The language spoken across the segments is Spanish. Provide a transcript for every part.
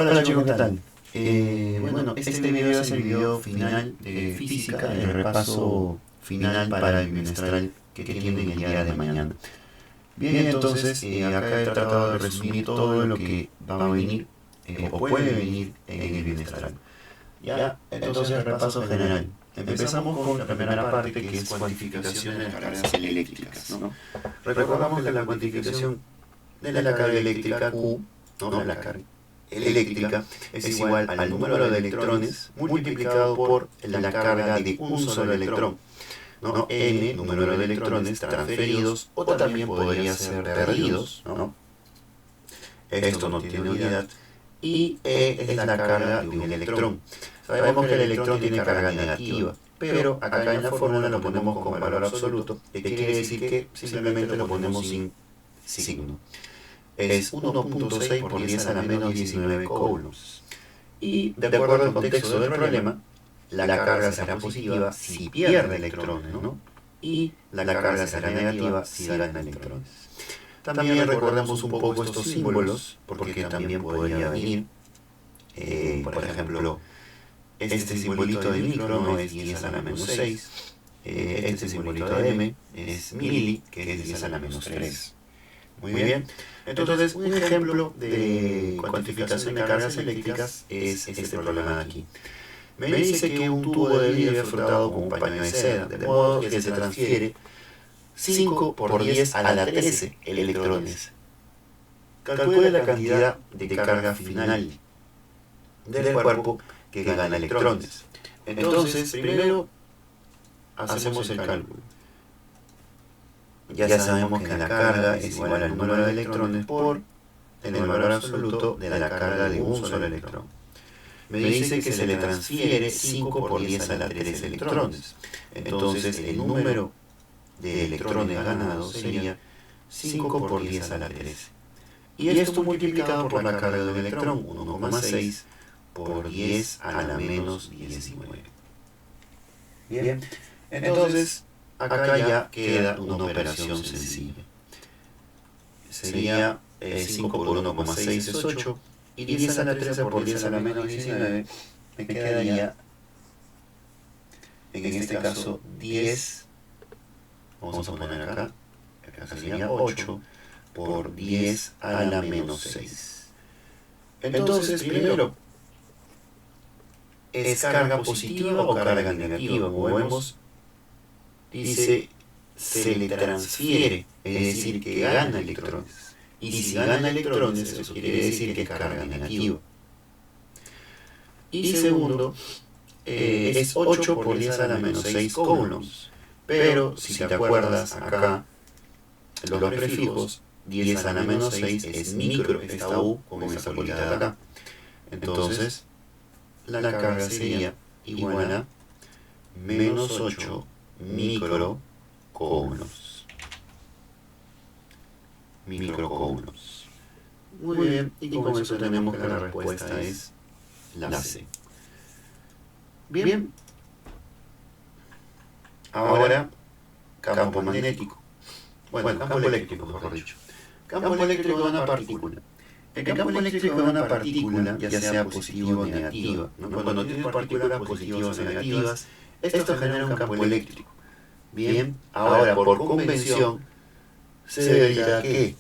Hola chicos, ¿qué tal? Bueno, este video es el video final de física, el repaso final para el bimestral que tienen el día de mañana. Bien, entonces acá he tratado de resumir todo lo que va a venir o puede venir en el bimestral. Ya, entonces repaso general. Empezamos con la primera parte que es cuantificación de las cargas eléctricas, ¿no? Recordamos que la cuantificación de la carga eléctrica Q, ¿no? La carga eléctrica es igual al número de electrones multiplicado por la carga de un solo electrón, ¿no? N, número de electrones transferidos o también podría ser perdidos, ¿no? Esto no tiene unidad. Y E es la carga de un electrón. Sabemos que el electrón tiene carga negativa, pero acá en la fórmula lo ponemos con valor absoluto, que quiere decir que simplemente lo ponemos sin signo. Es 1.6 por 10 a la menos 19 coulombs. Y de acuerdo al contexto del problema, la carga será positiva si pierde electrones, ¿no? Y la carga será negativa si gana electrones. También recordemos un poco estos símbolos, porque también podría venir, por ejemplo, este simbolito de micro no es 10 a la menos 6, este simbolito de m es mili, que es 10 a la menos 3. Muy bien. Entonces, un ejemplo de cuantificación de cargas eléctricas es este problema de aquí. Me dice que un tubo de vidrio es frotado con un paño de seda, de modo que se transfiere 5 por 10 a la 13 electrones. Calcule la cantidad de carga final del cuerpo que gana electrones. Entonces, primero hacemos el cálculo. Ya sabemos que la carga es igual al número de electrones por el valor absoluto de la carga de un solo electrón. Me dice que se le transfiere 5 por 10 a la 13 electrones. Entonces el número de electrones ganados sería 5 por 10 a la 13. Y esto multiplicado por la carga de un electrón, 1,6 por 10 a la menos 19. Bien, entonces acá ya queda una operación sencilla. Sería 5 por 1,6 es 8, y 10 a la 13 por 10 a la menos 19 me quedaría, en este caso, 10, vamos a poner acá sería 8 por 10 a la menos 6. Entonces, primero, ¿es carga positiva o carga negativa? Como vemos, dice, se le transfiere, es decir, que gana electrones. Y si gana electrones, eso quiere decir que es carga negativa. Y segundo, es 8 por 10 a la menos 6 coulombs. Pero, si te acuerdas, acá, los prefijos, 10 a la menos 6 es micro, esta U con esa bolita de acá. Entonces, la carga sería igual a menos 8 microcoulombs. Muy bien, y con eso tenemos que la respuesta es la C. Bien, ahora campo magnético. Bueno, campo eléctrico, mejor dicho. Campo eléctrico de una partícula. El campo eléctrico de una partícula, ya sea positiva o negativa, ¿no? Cuando tienes partículas positivas o negativas, esto genera un campo eléctrico. Bien, ahora por convención se dirá que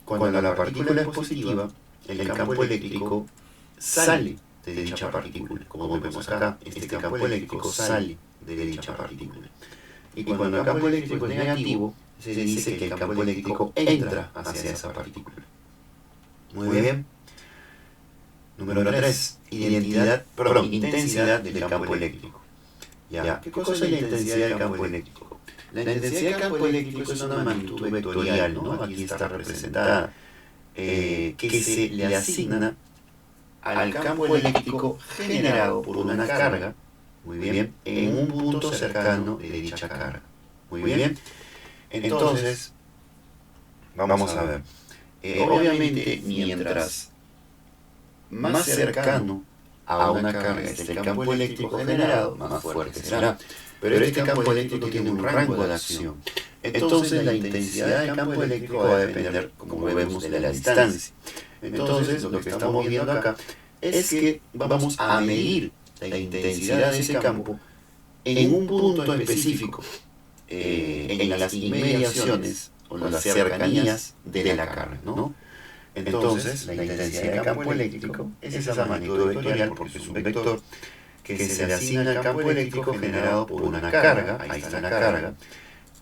cuando la partícula es positiva, el campo eléctrico sale de dicha partícula. Como vemos acá, este campo eléctrico sale de dicha partícula. Y cuando el campo eléctrico es negativo, se dice que el campo eléctrico entra hacia esa partícula. Muy bien. Número 3. Intensidad del campo eléctrico. Ya, ¿qué cosa es la intensidad del campo eléctrico? La intensidad del campo eléctrico es una magnitud vectorial, ¿no? Aquí está representada, que se le asigna al campo eléctrico generado por una carga, muy bien, en un punto cercano de dicha carga. Muy bien. Entonces, vamos a ver. Obviamente, mientras más cercano a una carga esté el campo eléctrico generado, más fuerte será. Pero este campo eléctrico tiene un rango de acción. Entonces la intensidad del campo eléctrico va a depender, como vemos, de la distancia. Entonces, lo que estamos viendo acá es que vamos a medir la intensidad de ese campo en un punto específico, en las inmediaciones o las cercanías de la carga, ¿no? Entonces, la intensidad del campo eléctrico es esa magnitud vectorial porque es un vector que se le asigna al campo eléctrico generado por una carga, ahí está la carga,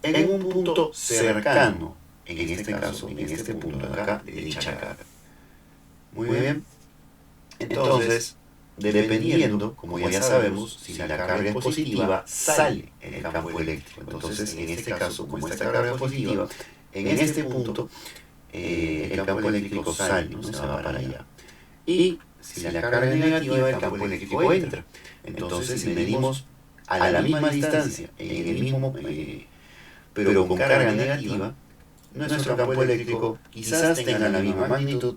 en un punto cercano, en este caso, en este punto de acá, de dicha carga. Muy bien. Entonces, dependiendo, como ya sabemos, si la carga es positiva, sale en el campo eléctrico. Entonces, en este caso, como esta carga es positiva, en este punto, el campo eléctrico sale, ¿no? Se va para allá. Y si la carga es negativa, el campo eléctrico entra. Entonces, si medimos a la misma distancia, en el mismo, pero con carga negativa, nuestro campo eléctrico quizás tenga la misma magnitud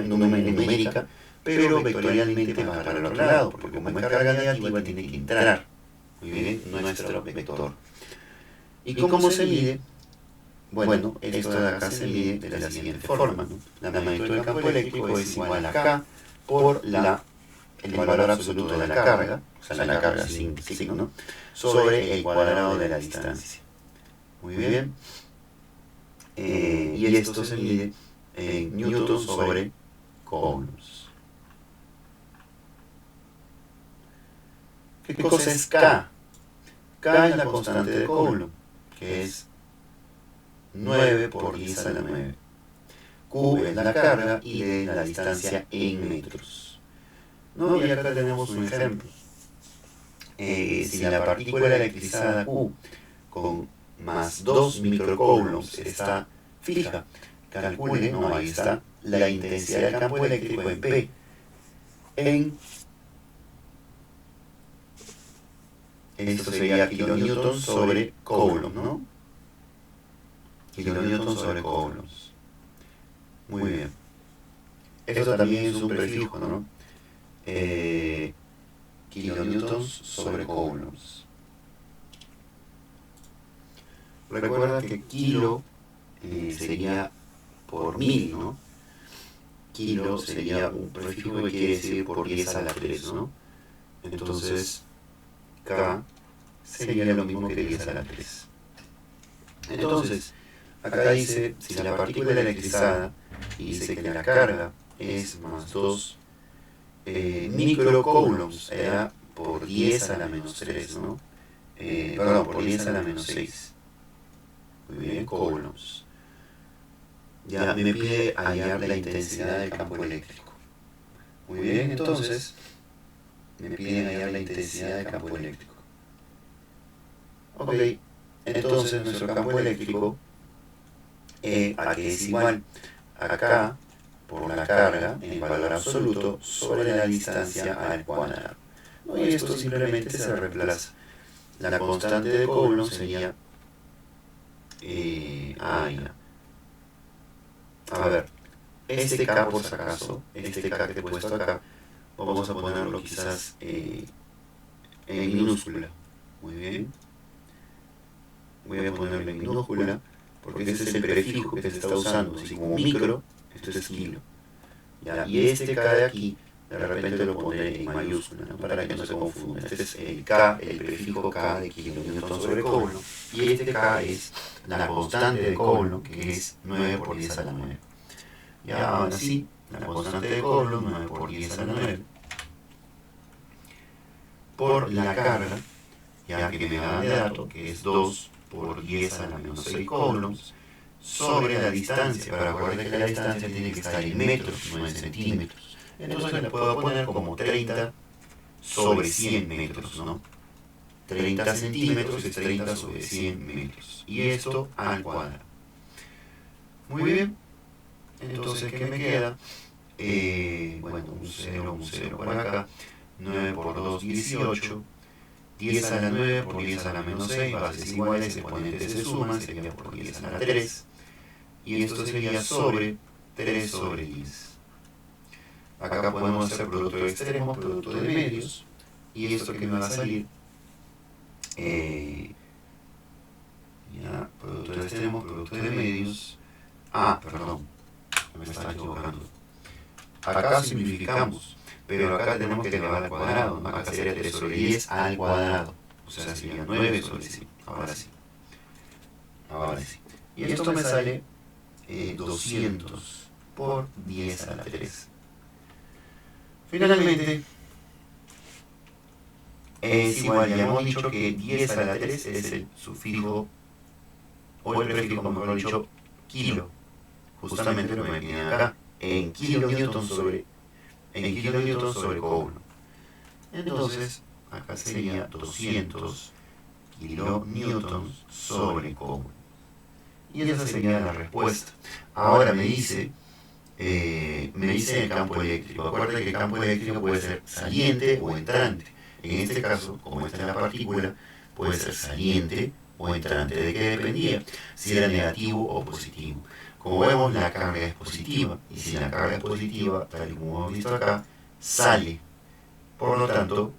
numérica, pero vectorialmente va para el otro lado, porque como es carga negativa tiene que entrar, muy bien, nuestro vector. ¿Y cómo se mide? Bueno, esto de acá se mide de la siguiente forma, ¿no? La magnitud del campo eléctrico es igual a K por el valor absoluto de la carga, o sea, la carga sin signo, ¿no? Sobre el cuadrado de la distancia. Muy bien. Y esto se mide en newtons sobre coulombs. ¿Qué cosa es K? K es la constante de Coulomb, que es 9 por 10 a la 9. Q es la carga y D es la distancia en metros. ¿No? Y acá tenemos un ejemplo. Si la partícula electrizada Q con más 2 microcoulombs está fija, calcule, no, ahí está, la intensidad del campo eléctrico en P. Esto sería kilonewton sobre coulomb, ¿no? Kilonewton sobre coulombs. Muy bien. Esto también es un prefijo, ¿no? Kilonewtons sobre coulombs. Recuerda que kilo sería por 1000, ¿no? Kilo sería un prefijo que quiere decir por 10 a la 3, ¿no? Entonces, K sería lo mismo que 10 a la 3. Entonces, acá dice, si la partícula electrizada dice que la carga es más 2 microcoulombs, era por 10 a la menos 3, ¿no? Perdón, por 10 a la menos 6. Muy bien, coulombs. Ya me pide hallar la intensidad del campo eléctrico. Muy bien, entonces me piden hallar la intensidad del campo eléctrico. Ok, entonces nuestro campo eléctrico a que es igual a K por la carga en valor absoluto sobre la distancia al cuadrado. ¿No? Y esto simplemente se reemplaza. La constante de Coulomb sería a ver, este K por si acaso, este K que he puesto acá, vamos a ponerlo quizás en minúscula. Muy bien. Voy a ponerlo en minúscula porque ese es el prefijo que se está usando. Así como micro, esto es kilo. ¿Ya? Y este K de aquí, de repente lo pondré en mayúscula, ¿no? Para que no se confunda. Este es el K, el prefijo K de kilonewton sobre Coulomb. Y este K es la constante de Coulomb, que es 9 por 10 a la 9. Ya, ahora sí, la constante de Coulomb, 9 por 10 a la 9. Por la carga, ya que me dan de dato, que es 2 por 10 a la menos 6 coulombs, sobre la distancia. Pero acuérdense que la distancia tiene que estar en metros, no en centímetros. Entonces le puedo poner como 30 sobre 100 metros, ¿no? 30 centímetros es 30 sobre 100 metros. Y esto al cuadrado. Muy bien. Entonces, ¿qué me queda? Bueno, un 0 por acá. 9 por 2, 18. 10 a la 9 por 10 a la menos 6, bases iguales, exponentes se suman, sería por 10 a la 3. Y esto sería sobre 3 sobre 10. Acá podemos hacer producto de extremos, producto de medios. Y esto que me va a salir, ya, producto de extremos, producto de medios. Perdón. me estaba equivocando. Acá simplificamos, pero acá tenemos que elevar al cuadrado, ¿no? Acá sería 3 sobre 10 al cuadrado, o sea, sería 9 sobre 100. Ahora sí. Ahora sí. Y esto me sale 200 por 10 a la 3. Finalmente, es igual, ya hemos dicho que 10 a la 3 es el sufijo, o el prefijo, mejor dicho, kilo. Justamente lo que me tienen acá, en kilonewton sobre coulomb. Entonces, acá sería 200 kilonewtons sobre coulomb. Y esa sería la respuesta. Ahora me dice el campo eléctrico. Acuérdate que el campo eléctrico puede ser saliente o entrante. En este caso, como esta es la partícula, puede ser saliente o entrante. ¿De qué dependía? Si era negativo o positivo. Como vemos, la carga es positiva. Y si la carga es positiva, tal y como hemos visto acá, sale. Por lo tanto,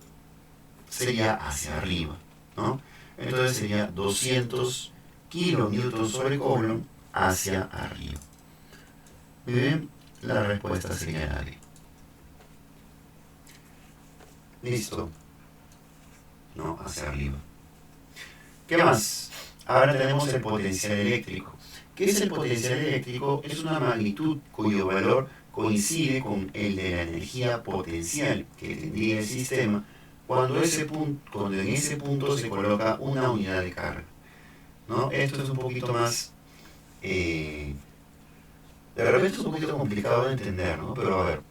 sería hacia arriba, ¿no? Entonces sería 200 kilonewtons sobre coulomb hacia arriba. Muy bien, la respuesta sería la D. Listo. No, hacia arriba. ¿Qué más? Ahora tenemos el potencial eléctrico. ¿Qué es el potencial eléctrico? Es una magnitud cuyo valor coincide con el de la energía potencial que tendría el sistema cuando en ese punto se coloca una unidad de carga, ¿no? Esto es un poquito más... de repente es un poquito complicado de entender, ¿no? Pero a ver,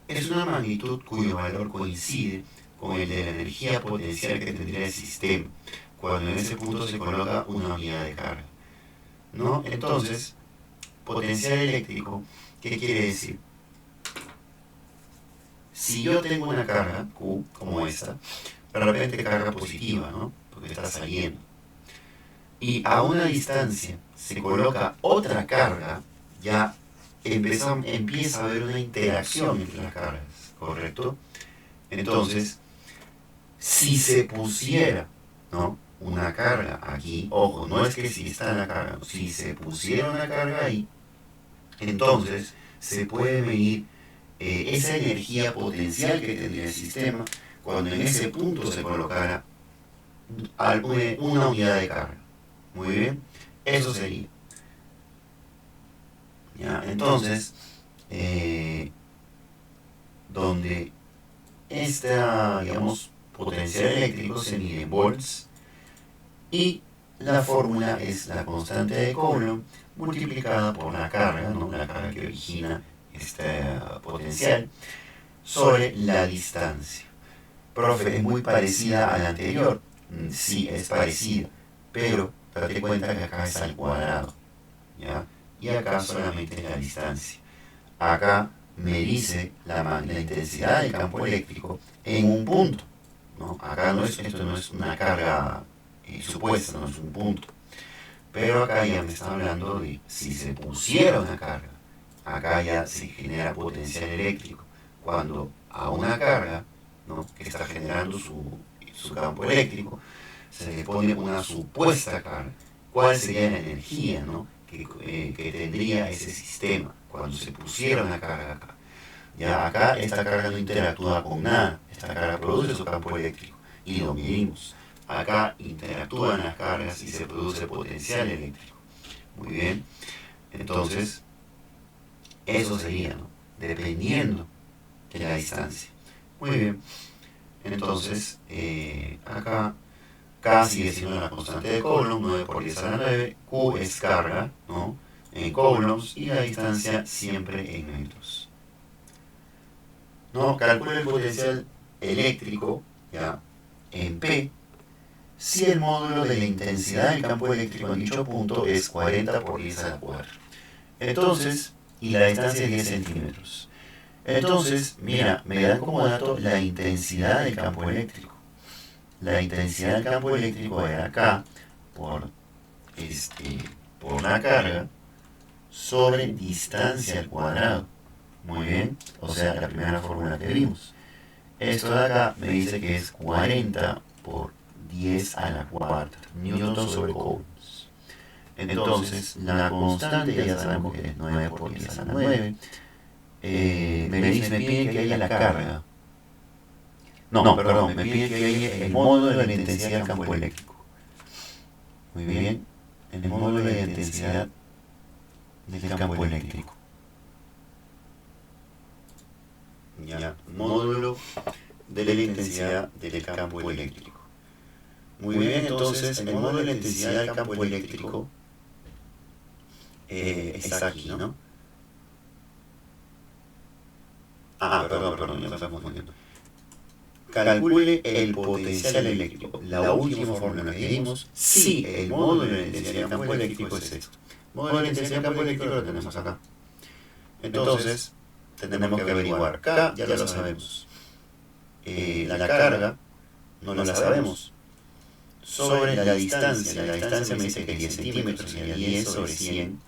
es una magnitud cuyo valor coincide con el de la energía potencial que tendría el sistema cuando en ese punto se coloca una unidad de carga, ¿no? Entonces, potencial eléctrico, ¿qué quiere decir? Si yo tengo una carga, Q, como esta, de repente carga positiva, ¿no? Porque está saliendo. Y a una distancia se coloca otra carga, ya empieza a haber una interacción entre las cargas, ¿correcto? Entonces, si se pusiera, ¿no?, una carga aquí, ojo, no es que si está la carga, si se pusiera una carga ahí, entonces se puede medir esa energía potencial que tendría el sistema cuando en ese punto se colocara una unidad de carga. Muy bien, eso sería. ¿Ya? Entonces, donde esta, digamos, potencial eléctrico se mide en volts y la fórmula es la constante de Coulomb multiplicada por la carga, ¿no?, la carga que origina esta potencial, sobre la distancia. Profe, es muy parecida a la anterior. Sí, es parecida, pero date cuenta que acá es al cuadrado, ¿ya? Y acá solamente la distancia. Acá me dice la intensidad del campo eléctrico en un punto, ¿no? Acá esto no es una carga supuesta, no es un punto. Pero acá ya me está hablando de si se pusiera una carga. Acá ya se genera potencial eléctrico. Cuando a una carga, ¿no?, que está generando su campo eléctrico, se le pone una supuesta carga. ¿Cuál sería la energía, ¿no?, que tendría ese sistema cuando se pusiera una carga acá? Ya acá esta carga no interactúa con nada. Esta carga produce su campo eléctrico y lo medimos. Acá interactúan las cargas y se produce potencial eléctrico. Muy bien. Entonces, eso sería, ¿no?, dependiendo de la distancia. Muy bien. Entonces, acá K sigue siendo la constante de Coulomb, 9 por 10 a la 9. Q es carga, ¿no?, en coulombs, y la distancia siempre en metros. ¿No? Calcula el potencial eléctrico, ¿ya?, en P, si el módulo de la intensidad del campo eléctrico en dicho punto es 40 por 10 a la 4. Entonces, y la distancia es 10 centímetros. Entonces, mira, me dan como dato la intensidad del campo eléctrico. La intensidad del campo eléctrico era K por la carga sobre distancia al cuadrado. Muy bien, o sea, la primera fórmula que vimos. Esto de acá me dice que es 40 por 10 a la cuarta, newton sobre coulombs. Entonces, la constante ya sabemos que es 9 por 10 a la 9. Me piden que haya la carga. No, perdón, me piden que haya el módulo de la intensidad del campo eléctrico. Muy bien, el módulo de la intensidad del campo eléctrico. Ya, módulo de la intensidad del campo eléctrico. Muy bien, entonces el módulo de la intensidad del campo eléctrico está aquí, ¿no? Perdón, ya me estoy confundiendo. Calcule el potencial eléctrico. La última fórmula que dimos, si el módulo de la intensidad del campo eléctrico es esto. Módulo de la intensidad del campo eléctrico lo tenemos acá. Entonces, tenemos que averiguar. K ya lo sabemos. La carga no la sabemos. Sobre la distancia me dice que 10 centímetros sería 10 sobre 100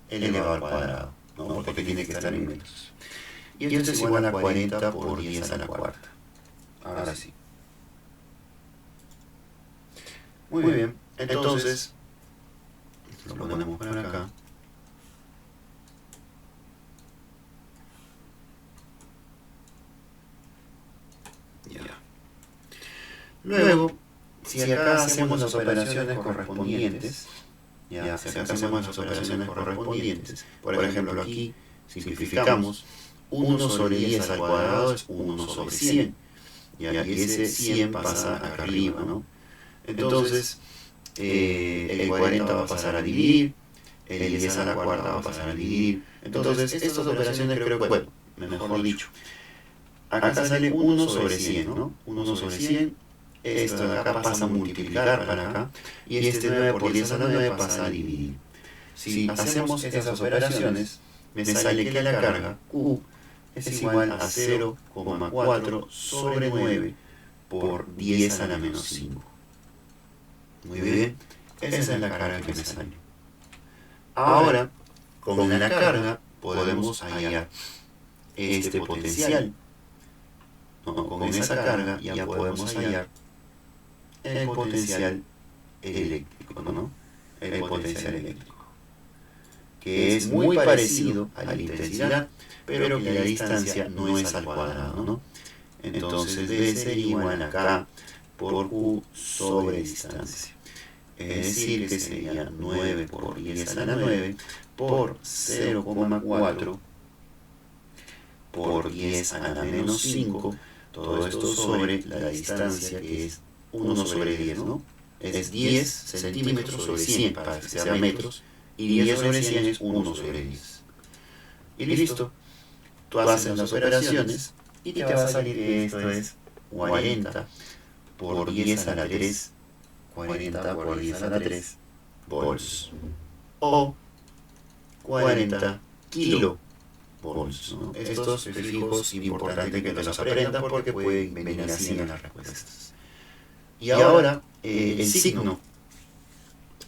elevado al cuadrado, ¿no? Porque tiene que estar en metros. Y esto es igual a 40 por 10 a la cuarta. Ahora sí. Muy bien, entonces lo ponemos por acá. Ya. Luego, si acá hacemos las operaciones correspondientes, por ejemplo aquí simplificamos 1 sobre 10 al cuadrado es 1 sobre 100, y ese 100 pasa acá arriba, ¿no? Entonces, el 40 va a pasar a dividir, el 10 a la cuarta va a pasar a dividir. Entonces, estas operaciones creo que, bueno, mejor dicho, acá sale 1 sobre 100, ¿no? 1 sobre 100, esto de acá pasa a multiplicar para acá, y este 9 por 10 a la 9 pasa a dividir. Si hacemos esas operaciones, me sale que la carga Q es igual a 0,4 sobre 9 por 10 a la menos 5. Muy bien, esa es la carga que me sale. Ahora, con la carga podemos hallar este potencial. No, con esa carga ya podemos hallar el potencial eléctrico, ¿no? El potencial eléctrico, que es muy parecido a la intensidad, pero que la distancia no es al cuadrado, ¿no? Entonces debe ser igual a K por Q sobre distancia. Es decir, que sería 9 por 10 a la 9 por 0,4 por 10 a la menos 5, todo esto sobre la distancia que es 1 sobre 10, ¿no? Es 10 centímetros sobre 100 para que sea metros, y 10 sobre 100 es 1 sobre 10. Y listo. Tú haces las operaciones y te va a salir que esto es 40 por 10 a la 3, 40 por 10 a la 3 volts, o 40 kilovolts, ¿no? Estos prefijos importante que te los aprendas porque pueden venir así en las respuestas. Y ahora el signo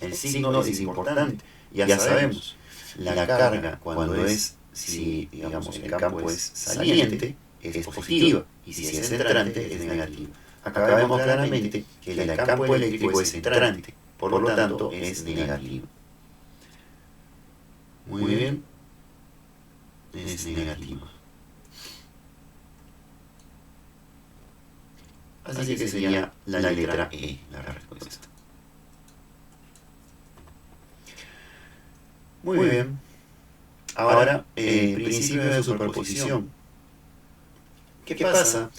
es importante. Ya sabemos, la carga cuando es, si digamos el campo es saliente, es positiva, y si es entrante es negativa. Acá vemos claramente que el campo eléctrico es entrante, por lo tanto es negativo. Muy bien, es negativo. Así que sería la letra E, la respuesta. Muy bien. Ahora, principio de superposición. ¿Qué pasa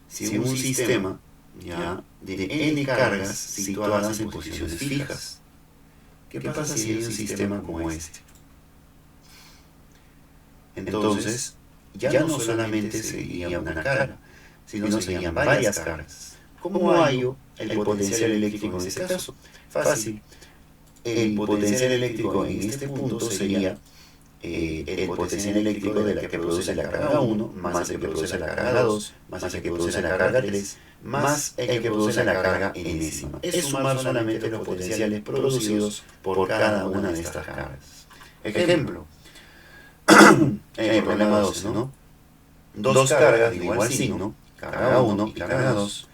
si un sistema ya de n cargas situadas en posiciones fijas? ¿Qué pasa si hay un sistema como este? Entonces, ya no solamente sería una carga, sino serían varias cargas. ¿Cómo hallo el potencial eléctrico en este caso? Fácil. El potencial eléctrico en este punto sería el potencial eléctrico de la que produce la carga 1, más el que produce la carga 2, más el que produce la carga 3, más el que produce la carga enésima. Es sumar solamente los potenciales producidos por cada una de estas cargas. Ejemplo, en el problema 12, ¿no? Dos cargas de igual signo, carga 1 y carga 2,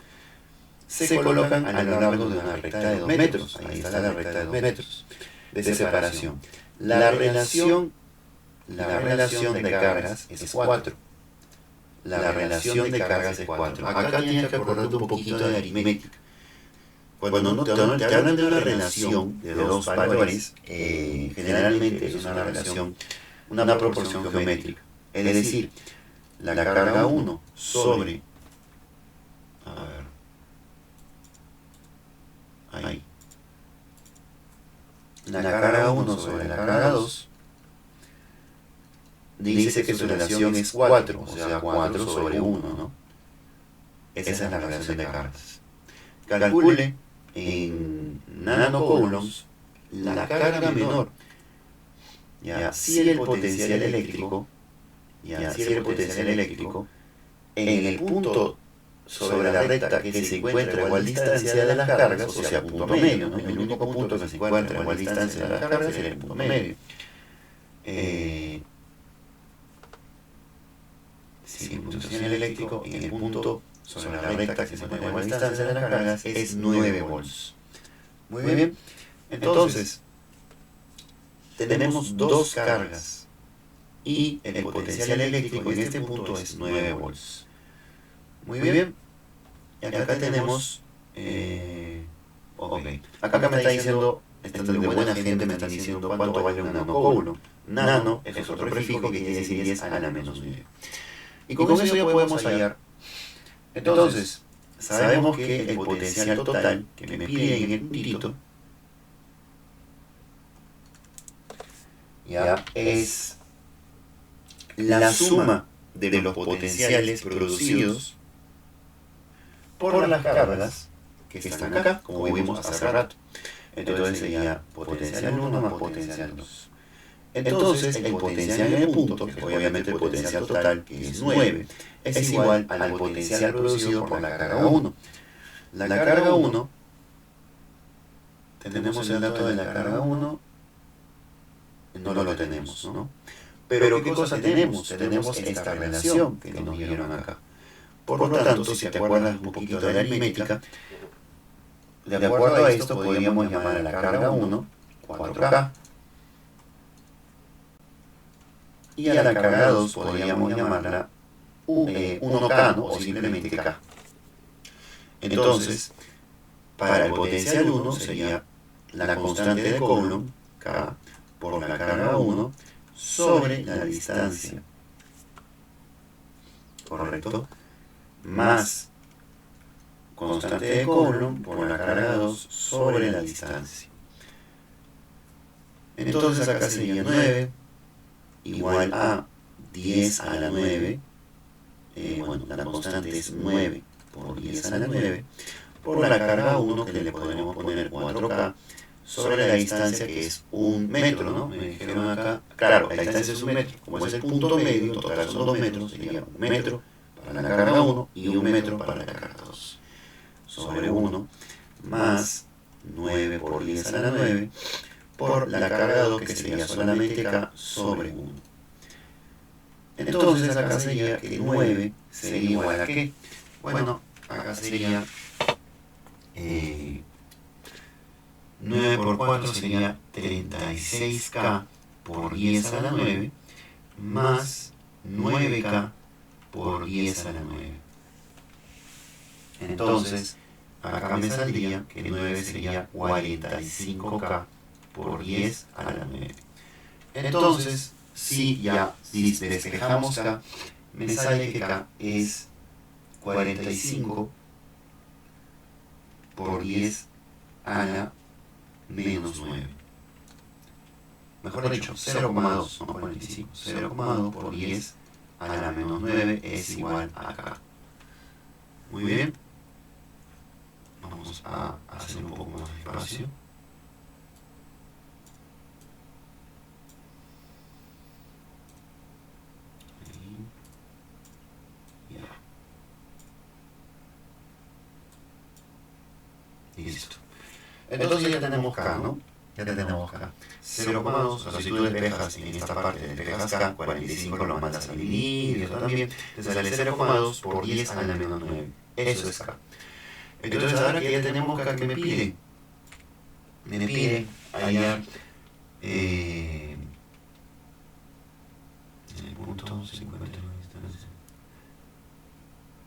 se colocan a lo largo de una recta de 2 metros. Ahí está la recta de 2 metros. de separación. La relación de cargas es 4. La relación de cargas es 4. Acá tienes que acordarte un poquito de aritmética. Cuando no te hablan de una relación de dos valores, generalmente es una relación, una proporción geométrica. Es decir, la carga 1 sobre, ahí, la carga 1 sobre la carga 2, dice que su relación es 4, o sea, 4 sobre 1, ¿no? Esa es la relación de cargas. Calcule en nanocoulombs la carga menor. Ya, si el potencial eléctrico, en el punto sobre la recta que se encuentra a igual distancia de las cargas, o sea, punto medio, ¿no? El único punto que se encuentra a igual distancia de las cargas es el punto medio. Si el potencial eléctrico en el punto sobre la recta que se encuentra a igual distancia de las cargas es 9 volts. Muy bien. Entonces, tenemos dos cargas y el potencial eléctrico en este punto es 9 volts. Muy bien. Y acá tenemos, acá me está diciendo, estando de buena gente, me están diciendo cuánto vale un nanocoulomb. Nano es otro prefijo que quiere decir 10 a la menos 9. Y con eso ya podemos hallar. Entonces, sabemos que el potencial total que me pide en el puntito ya es la suma de los potenciales producidos por las cargas que están acá, como vimos hace rato. Entonces sería potencial 1 más potencial 2. Entonces el potencial en el punto, que obviamente el potencial total, que es 9, es igual al potencial producido por la carga 1. La carga 1, tenemos el dato de la carga 1, no lo tenemos, ¿no? Pero ¿qué cosa tenemos? Tenemos esta relación que nos dieron acá. Por lo tanto, si te acuerdas un poquito de la aritmética, de acuerdo a esto podríamos llamar a la carga 1 4K y a la carga 2 podríamos llamarla 1K, ¿no? O simplemente K. Entonces, para el potencial 1 sería la constante de Coulomb, K, por la carga 1 sobre la distancia. ¿Correcto? Más constante de Coulomb por la carga 2 sobre la distancia. Entonces acá sería 9 igual a 10 a la 9. Bueno, la constante es 9 por 10 a la 9 por la carga 1 que le podremos poner 4K sobre la distancia que es 1 metro, ¿no? Me dijeron acá, claro, la distancia es 1 metro, como es el punto medio, en total son 2 metros, sería 1 metro para la carga 1 y 1 metro para la carga 2. Sobre 1 más 9 por 10 a la 9 por la carga 2 que sería solamente K sobre 1. Entonces acá sería que 9 sería igual a ¿qué? Bueno, acá sería 9 por 4 sería 36K por 10 a la 9 más 9K por 10 a la 9. Entonces, acá me saldría que 9 sería 45K por 10 a la 9. Entonces, si despejamos K, me sale que K es 45 por 10 a la menos 9. Mejor dicho, 0,2, no 45. 0,2 por 10 a la menos 9 es igual a K. Muy bien. Vamos a hacer un poco más despacio. Listo. Entonces ya tenemos K, ¿no? Ya tenemos K. 0,2, o sea, si tú despejas en esta parte, despejas K, 45 lo mandas a dividir, y eso también, te sale 0,2 por 10 a la menos 9. Eso es K. Entonces ahora que ya tenemos K, ¿qué me pide? Me pide hallar en el punto 50,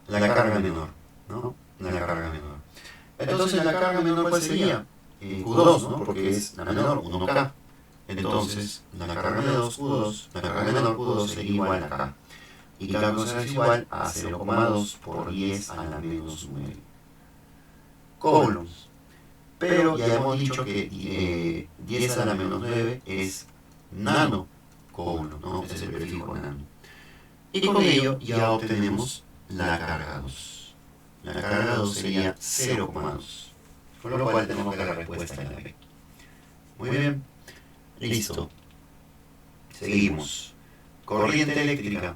la carga menor, ¿no? La carga menor. Entonces la carga menor, ¿cuál sería? Q2, ¿no? Porque es la menor, 1K. Entonces la carga menor Q2, la carga menor Q2 sería igual a K. Y K es igual a 0,2 por 10 a la menos 9 coulombs. Pero ya hemos dicho que 10 a la menos 9 es nano coulomb, ¿no? Ese es el prefijo nano. Y con ello ya obtenemos la carga 2. La carga 2 sería 0,2. Con lo cual tenemos que la respuesta en la B. Muy bien. Listo. Seguimos. Corriente eléctrica.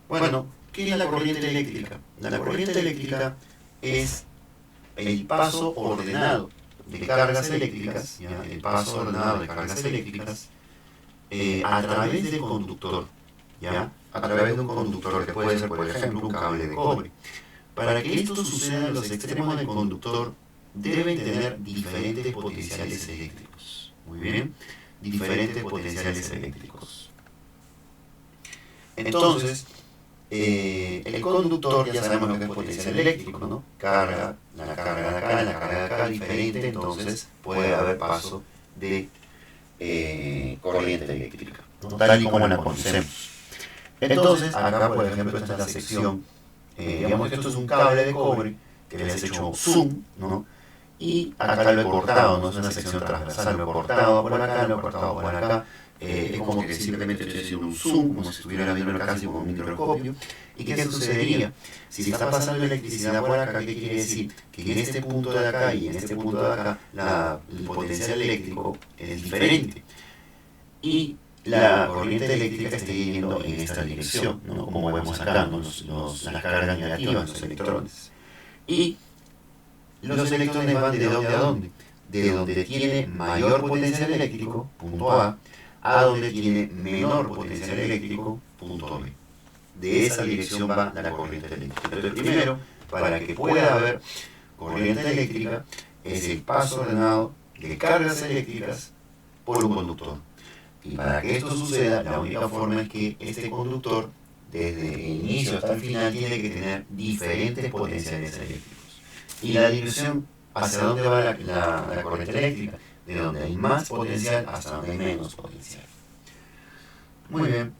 Bueno, ¿qué es la corriente eléctrica? La corriente eléctrica es el paso ordenado de cargas eléctricas, ¿ya? El paso ordenado de cargas eléctricas a través del conductor, ¿ya? A través de un conductor que puede ser, por ejemplo, un cable de cobre. Para que esto suceda, los extremos del conductor deben tener diferentes potenciales eléctricos. Muy bien, diferentes potenciales eléctricos. Entonces, el conductor ya sabemos lo que es potencial eléctrico, ¿no? Carga, la carga de acá, la carga de acá diferente, entonces puede haber paso de corriente eléctrica, ¿no? Tal y como la conocemos. Entonces, acá por ejemplo está la sección, digamos que esto es un cable de cobre que le has hecho zoom, ¿no? Y acá lo he cortado, no es una sección transversal, lo he cortado por acá, lo he cortado por acá. Es como que simplemente estoy haciendo un zoom, como si estuviera viendo casi con un microscopio. ¿Y qué sucedería? Si está pasando electricidad por acá, ¿qué quiere decir? Que en este punto de acá y en este punto de acá, el potencial eléctrico es diferente. Y la corriente eléctrica está yendo en esta dirección, ¿no? Como vemos acá, ¿no? Las cargas negativas, los electrones. Y los electrones van de dónde a dónde. De donde tiene mayor potencial eléctrico, punto A donde tiene menor potencial eléctrico, punto B. De esa dirección va la corriente eléctrica. Entonces, primero, para que pueda haber corriente eléctrica, es el paso ordenado de cargas eléctricas por un conductor. Y para que esto suceda, la única forma es que este conductor, desde el inicio hasta el final, tiene que tener diferentes potenciales eléctricos. Y la dirección hacia dónde va la corriente eléctrica, de donde hay más potencial hasta donde hay menos potencial. Muy bien.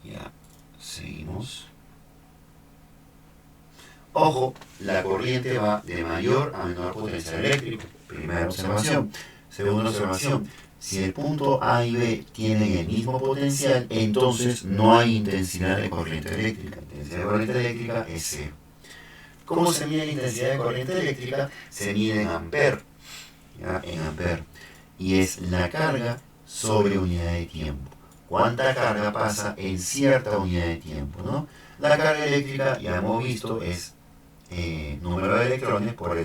Ya, seguimos. Ojo, la corriente va de mayor a menor potencial eléctrico. Primera observación. Segunda observación. Si el punto A y B tienen el mismo potencial, entonces no hay intensidad de corriente eléctrica. La intensidad de corriente eléctrica es cero. ¿Cómo se mide la intensidad de corriente eléctrica? Se mide en amper, ¿ya? En amper. Y es la carga sobre unidad de tiempo. ¿Cuánta carga pasa en cierta unidad de tiempo, ¿no? La carga eléctrica, ya hemos visto, es número de electrones por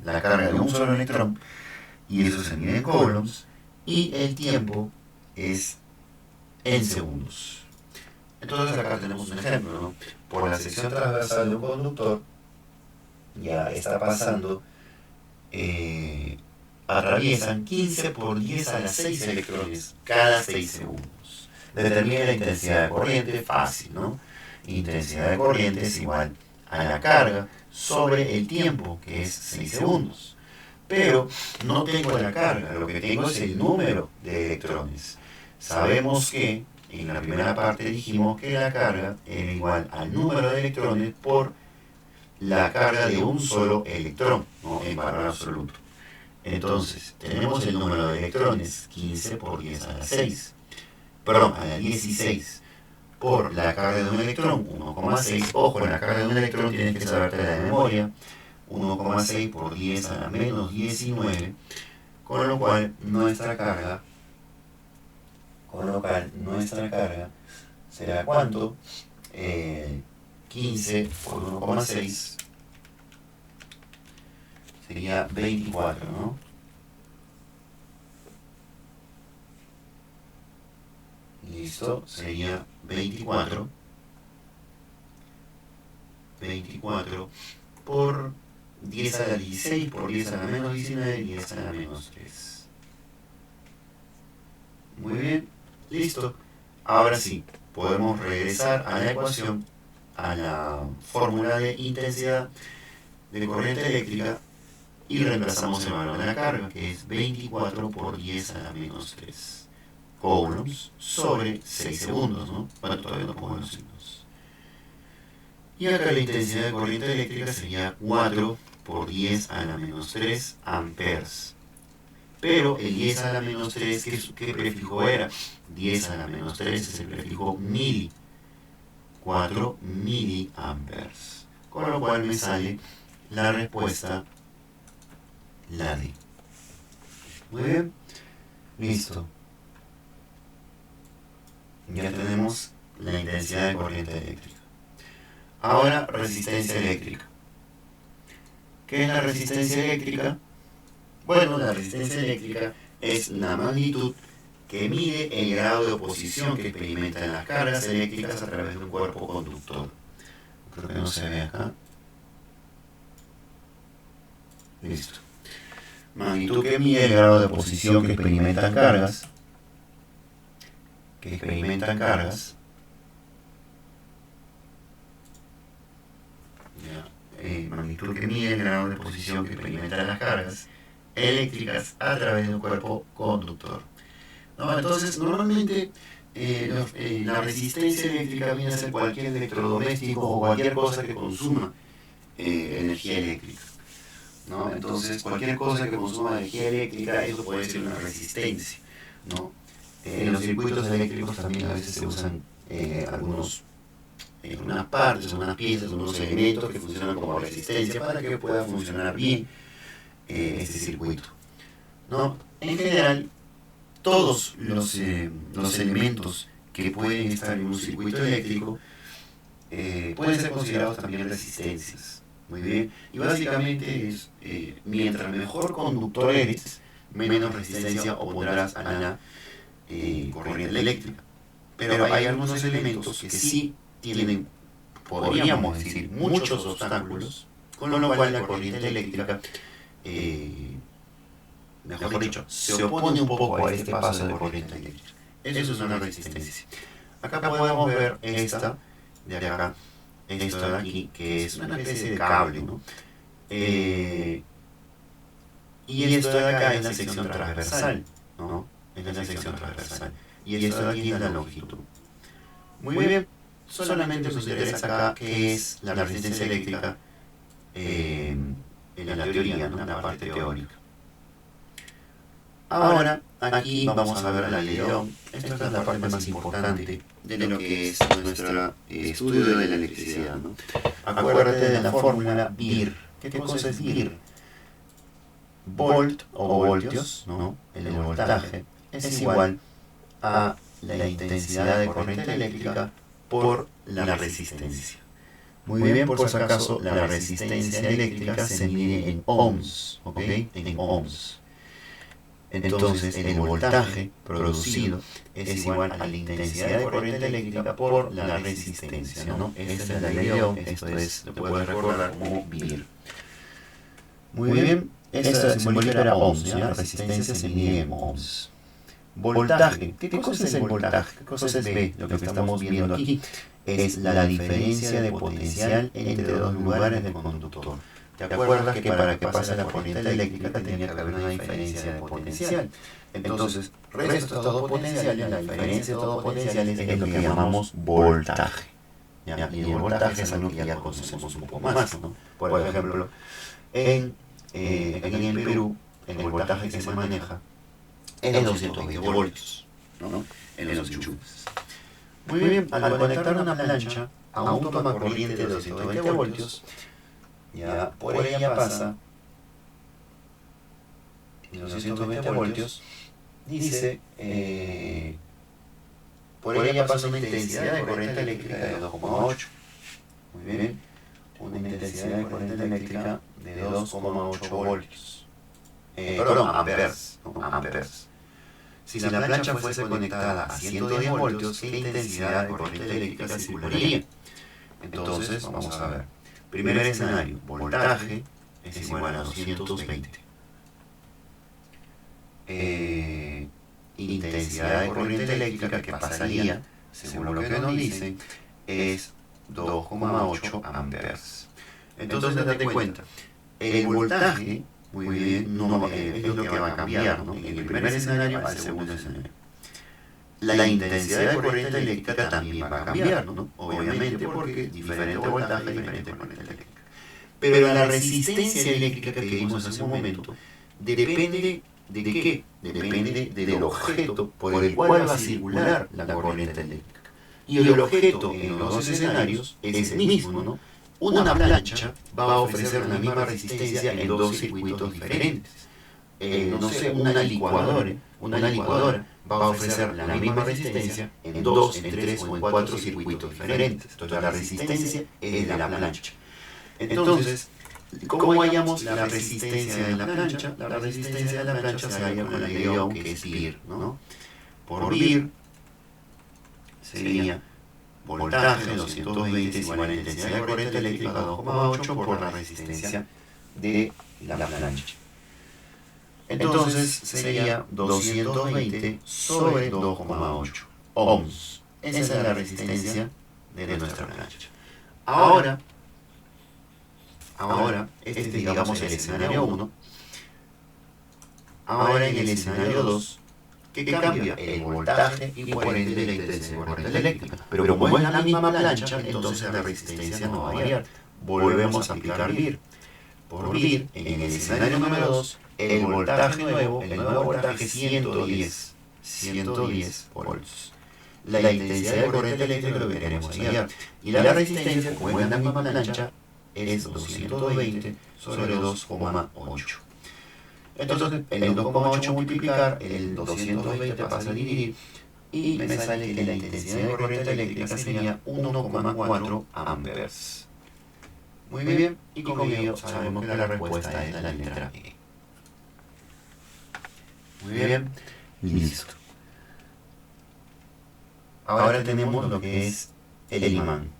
la carga de un solo electrón, y eso se mide en coulombs, y el tiempo es en segundos. Entonces acá tenemos un ejemplo, ¿no? Por la sección transversal de un conductor, ya está pasando, atraviesan 15 por 10 a las 6 electrones cada 6 segundos. Determina la intensidad de corriente, fácil, ¿no? Intensidad de corriente es igual a la carga sobre el tiempo, que es 6 segundos. Pero no tengo la carga, lo que tengo es el número de electrones. Sabemos que en la primera parte dijimos que la carga era igual al número de electrones por la carga de un solo electrón, ¿no? En valor absoluto. Entonces, tenemos el número de electrones, 15 por 10 a la 6, perdón, a la 16, por la carga de un electrón, 1,6. Ojo, la carga de un electrón tienes que saberte de memoria, 1,6 por 10 a la menos 19, con lo cual nuestra carga será ¿cuánto? 15 por 1,6 sería 24, ¿no? Listo, sería 24 por 10 a la 16 por 10 a la menos 19, 10 a la menos 3. Muy bien, listo. Ahora sí, podemos regresar a la ecuación, a la fórmula de intensidad de corriente eléctrica y reemplazamos el valor de la carga, que es 24 por 10 a la menos 3 coulombs sobre 6 segundos, ¿no? Bueno, todavía no pongo los signos. Y acá la intensidad de corriente eléctrica sería 4 por 10 a la menos 3 amperes. Pero el 10 a la menos 3, ¿qué prefijo era? 10 a la menos 3 es el prefijo mili. 4 miliamperes. Con lo cual me sale la respuesta, la D. Muy bien. Listo. Ya tenemos la intensidad de corriente eléctrica. Ahora, resistencia eléctrica. ¿Qué es la resistencia eléctrica? Bueno, la resistencia eléctrica es la magnitud que mide el grado de oposición que experimentan las cargas eléctricas a través de un cuerpo conductor. Creo que no se ve acá. Listo. Magnitud que mide el grado de oposición que experimentan cargas. Magnitud que mide el grado de oposición que experimentan las cargas eléctricas a través de un cuerpo conductor. ¿No? Entonces, normalmente la resistencia eléctrica viene a ser cualquier electrodoméstico o cualquier cosa que consuma energía eléctrica, ¿no? Entonces, cualquier cosa que consuma energía eléctrica, eso puede ser una resistencia, ¿no? En los circuitos eléctricos también a veces se usan unas partes, unas piezas, unos elementos que funcionan como resistencia para que pueda funcionar bien este circuito, ¿no? En general, todos los elementos que pueden estar en un circuito eléctrico pueden ser considerados también resistencias. Muy bien. Y básicamente es, mientras mejor conductor eres, menos resistencia opondrás a la corriente eléctrica. Pero hay algunos elementos que sí tienen, podríamos decir, muchos obstáculos, con lo cual la corriente eléctrica, mejor dicho, se opone un poco a este paso de corriente eléctrica. Eso es una resistencia. Acá podemos ver esta de acá, esto de aquí, que es una especie de cable, ¿no? Y esto de acá es la sección transversal, ¿no? Es la sección transversal. Y esto de aquí es la longitud. Muy bien, solamente nos interesa acá qué es la resistencia eléctrica en la teoría, ¿no? En la parte teórica. Ahora, aquí vamos a ver la ley de Ohm. Esta es la parte más importante de lo que es nuestro estudio de la electricidad, ¿no? Acuérdate de la fórmula VIR. ¿Qué cosa es VIR? Volt o voltios, ¿no? El voltaje es igual a la intensidad de corriente eléctrica por la resistencia. Muy bien, por si acaso, la resistencia eléctrica se mide en ohms, ¿ok? En ohms. Entonces, el voltaje producido es igual a la intensidad de corriente eléctrica por la resistencia, ¿no? Esta es la ley de Ohm, esto es, lo puedes recordar como VIR. Muy bien, esta simbolito era ohms, ¿ya? La resistencia se mide en ohms. Voltaje, ¿qué cosa es el voltaje? ¿Qué cosa es V? Lo que estamos viendo aquí es la diferencia de potencial entre dos lugares del conductor. ¿Te acuerdas que para que pase la corriente eléctrica tenía que haber una diferencia de potencial? Entonces, resto de estos dos potenciales, la diferencia de estos dos potenciales es lo que llamamos voltaje. ¿Ya? Y el voltaje es algo que ya conocemos un poco más, ¿no? Por ejemplo, en Perú, el voltaje que se maneja es de 220 voltios, ¿no? En los enchufes. Muy bien, al conectar una plancha a un toma corriente de 220 voltios, ya por ella pasa los 220 voltios, dice, por ella pasa una intensidad de corriente eléctrica de 2,8. Muy bien, una intensidad de corriente eléctrica de 2,8 voltios. Perdón, amperes, ¿no? Amperes. Si la plancha fuese conectada a 110 voltios, ¿qué intensidad de corriente eléctrica circularía? Entonces, vamos a ver. Primer escenario, voltaje es igual a 220. Intensidad de corriente eléctrica que pasaría, según lo que nos dicen, es 2,8 amperes. Entonces date cuenta, el voltaje, muy bien, no, es lo que va a cambiar, ¿no? En el primer escenario al segundo escenario. La intensidad de corriente eléctrica también va a cambiar, ¿no? Obviamente porque diferente voltaje, diferente corriente eléctrica. Pero la resistencia eléctrica que vimos hace un momento depende de qué? Depende del objeto por el cual va a circular la corriente eléctrica. Y el objeto en los dos escenarios es el mismo, ¿no? Una plancha va a ofrecer la misma resistencia en dos circuitos diferentes. No sé, una licuadora va a ofrecer la misma resistencia en dos, en tres o en cuatro circuitos diferentes. Entonces la resistencia es de la plancha. Entonces, ¿cómo hallamos la resistencia de la plancha? La resistencia de la plancha se halla con la ley de Ohm, que es VIR, ¿no? Por VIR sería voltaje 220 igual a la intensidad de corriente eléctrica 2,8 por la resistencia de la plancha. Entonces sería 220 sobre 2,8 ohms. Esa es la resistencia de nuestra plancha. Ahora, este es, digamos, el escenario 1. Ahora en el escenario 2, ¿qué cambia? El voltaje y por ende la intensidad de corriente eléctrica. Pero como es la misma plancha, entonces la resistencia no va a variar. Volvemos a aplicar VIR. Por VIR, en el escenario número 2, el nuevo voltaje es 110 volts. La intensidad de corriente eléctrica lo que queremos hallar. Y la resistencia, como es la misma plancha, es 220 sobre 2,8. Entonces, el 2,8 multiplicar, el 220 pasa a dividir, y me sale que la intensidad de corriente eléctrica sería 1,4 amperes. Muy bien, y con ello sabemos que la respuesta es la letra E. Muy bien, listo. Ahora tenemos lo que es el imán.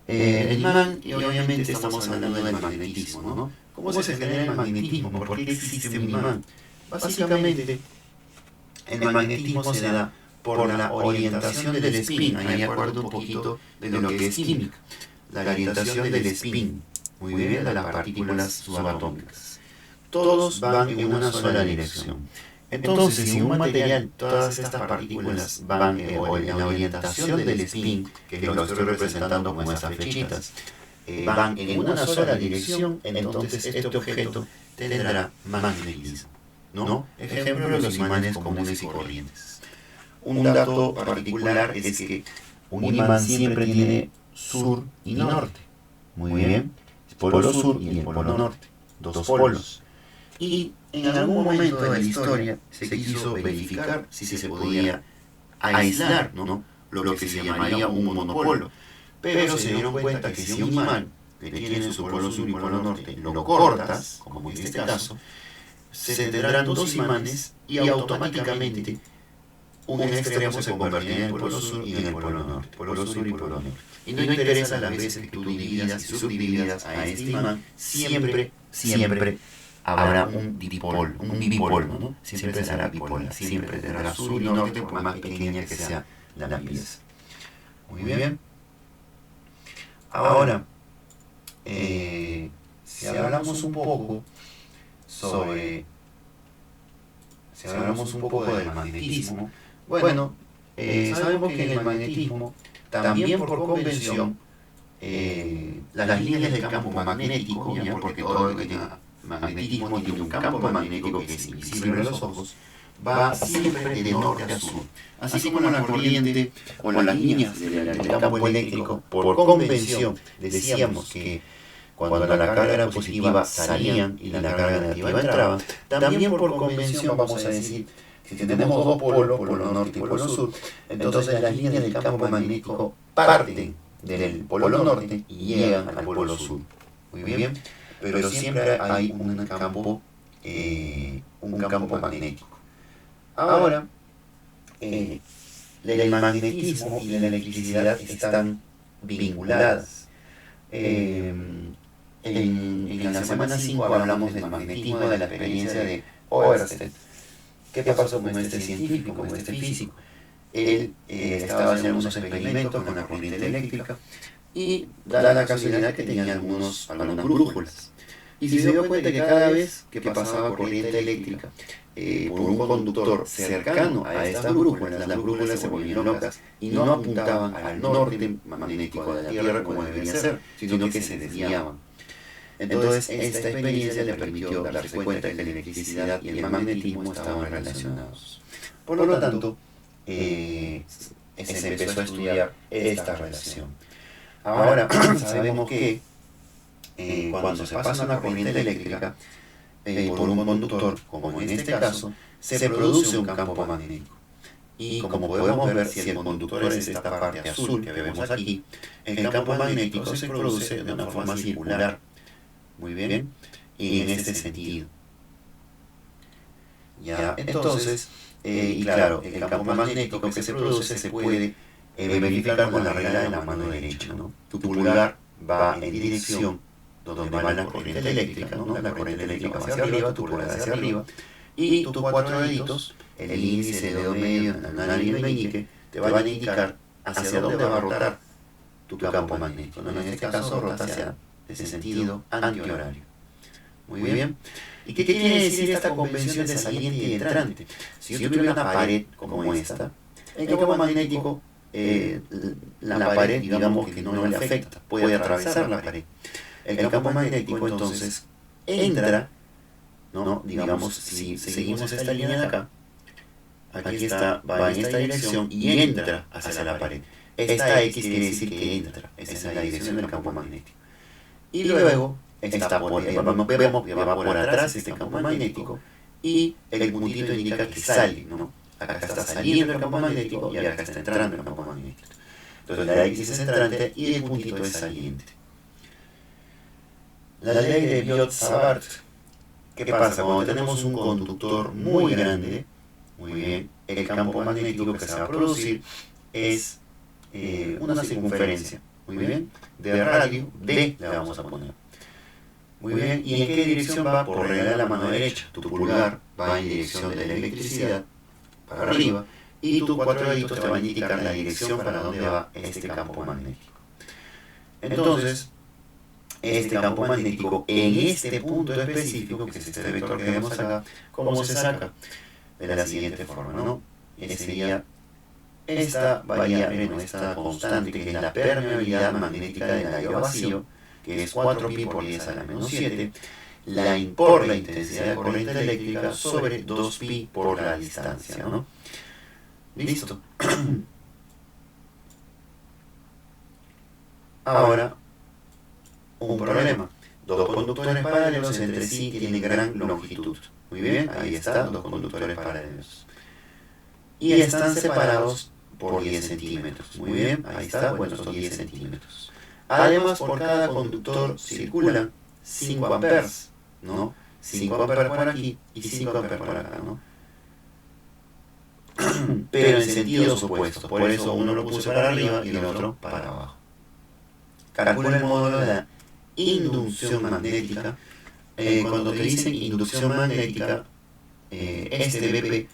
El imán, y obviamente estamos hablando del magnetismo, ¿no? ¿Cómo se genera el magnetismo? ¿Por qué existe un imán? Básicamente, el magnetismo se da por la orientación del spin. Ahí me acuerdo un poquito de lo que es química. La orientación del spin, muy bien, de las partículas subatómicas. Todos van en una sola dirección. Entonces, si en un material todas estas partículas van o en la orientación del spin, que lo estoy representando con estas flechitas, van en una sola dirección, entonces este objeto tendrá magnetismo, ¿no? Ejemplo, los imanes comunes y corrientes. Un dato particular es que un imán siempre tiene sur y norte. Muy bien, el polo sur y el polo norte, dos polos. Y en algún momento de la historia se quiso verificar si se podía aislar, ¿no? Lo que se llamaría un monopolo. Pero se dieron cuenta que si un imán que tiene su polo sur y polo norte lo cortas, como en este caso, se tendrán dos imanes y automáticamente un extremo se convertirá en el polo sur y en el polo norte, polo sur y polo norte. Y no interesa las veces que tú dividas y subdividas a este imán, siempre habrá un dipolo, un bipolo, ¿no? Siempre será bipolar, siempre tendrá sur y norte por más pequeña que sea la pieza. Muy bien. Ahora, si hablamos un poco del magnetismo, bueno, sabemos que en el magnetismo, también por convención, las líneas del campo magnético, ya, porque todo lo que tenga magnetismo tiene un campo magnético que es invisible a los ojos, va siempre de norte a sur. Así como la corriente o las líneas del campo eléctrico, por convención, decíamos que cuando la carga era positiva salían y la carga negativa entraba, también por convención vamos a decir que si tenemos dos polos, polo norte y polo sur, entonces las líneas del campo magnético parten del polo norte y llegan al polo sur. Muy bien, pero siempre hay un campo magnético. Ahora, el magnetismo y la electricidad están vinculadas. En la semana 5 hablamos del magnetismo, de la experiencia de Oersted. ¿Qué pasó con este científico, con este físico? Él estaba haciendo unos experimentos con la corriente eléctrica y da la casualidad que tenía algunas brújulas. Y se dio cuenta que cada vez que pasaba corriente eléctrica por un conductor cercano a estas brújulas, las brújulas se volvían locas y no apuntaban al norte magnético de la Tierra como debería ser, sino que se desviaban. Entonces, esta experiencia le permitió darse cuenta que la electricidad y el magnetismo estaban relacionados. Por lo tanto, se empezó a estudiar esta relación. Ahora, sabemos que cuando se pasa una corriente eléctrica por un conductor, como en este caso, se produce un campo magnético. Y como podemos ver, si el conductor es esta parte azul que vemos aquí, el campo magnético se produce de una forma circular. Muy bien, y en este sentido. Ya, entonces, y claro, el campo magnético que se produce se puede verificar con la regla de la mano derecha, ¿no? Tu pulgar va en dirección donde va la corriente eléctrica, ¿no? La corriente eléctrica va hacia arriba, tu pulgar hacia arriba, y tus cuatro deditos, el índice, el dedo medio, el anular y el meñique, te van a indicar hacia dónde va a rotar tu campo magnético, ¿no? En este caso rota hacia ese sentido antihorario. Muy bien. ¿Y qué quiere decir esta convención de saliente y entrante? Si yo tuviera una pared como esta, el campo magnético, la pared, digamos que no le afecta, puede atravesar la pared. El campo magnético entonces entra, ¿no? Digamos, si seguimos esta línea de acá, aquí está, va en esta dirección y entra hacia la pared. Esta X quiere decir que entra, esa es la dirección del campo magnético. Y luego vemos que va por atrás este campo magnético y el puntito indica que sale, ¿no? Acá está saliendo el campo magnético y acá está entrando el campo magnético. Entonces la X es entrante y el puntito es saliente. La ley de Biot-Savart. ¿Qué pasa? Cuando tenemos un conductor muy grande, muy bien, el campo magnético que se va a producir es una circunferencia, muy bien, de radio D le vamos a poner. Muy bien, ¿y en qué dirección va? Por regla de la mano derecha. Tu pulgar va en dirección de la electricidad, para arriba, y tus cuatro deditos te van a indicar la dirección para dónde va este campo magnético. Entonces, este campo magnético en este punto específico, que es este vector que vemos acá, ¿cómo se saca? De la siguiente forma, ¿no? Sería esta variable, esta constante, que es la permeabilidad magnética del aire vacío, que es 4pi por 10 a la menos 7, por la intensidad de corriente eléctrica sobre 2pi por la distancia, ¿no? Listo. Ahora, un problema. Dos conductores paralelos entre sí tienen gran longitud. Muy bien, ahí está, dos conductores paralelos. Y están separados por 10 centímetros. Muy bien, ahí está, bueno, estos 10 centímetros. Además, por cada conductor circulan 5 amperes, ¿no? 5 amperes por aquí y 5 amperes por acá, ¿no? Pero en sentidos opuestos, por eso uno lo puse para arriba y el otro para abajo. Calcula el módulo de la inducción magnética. Cuando te dicen inducción magnética, este BP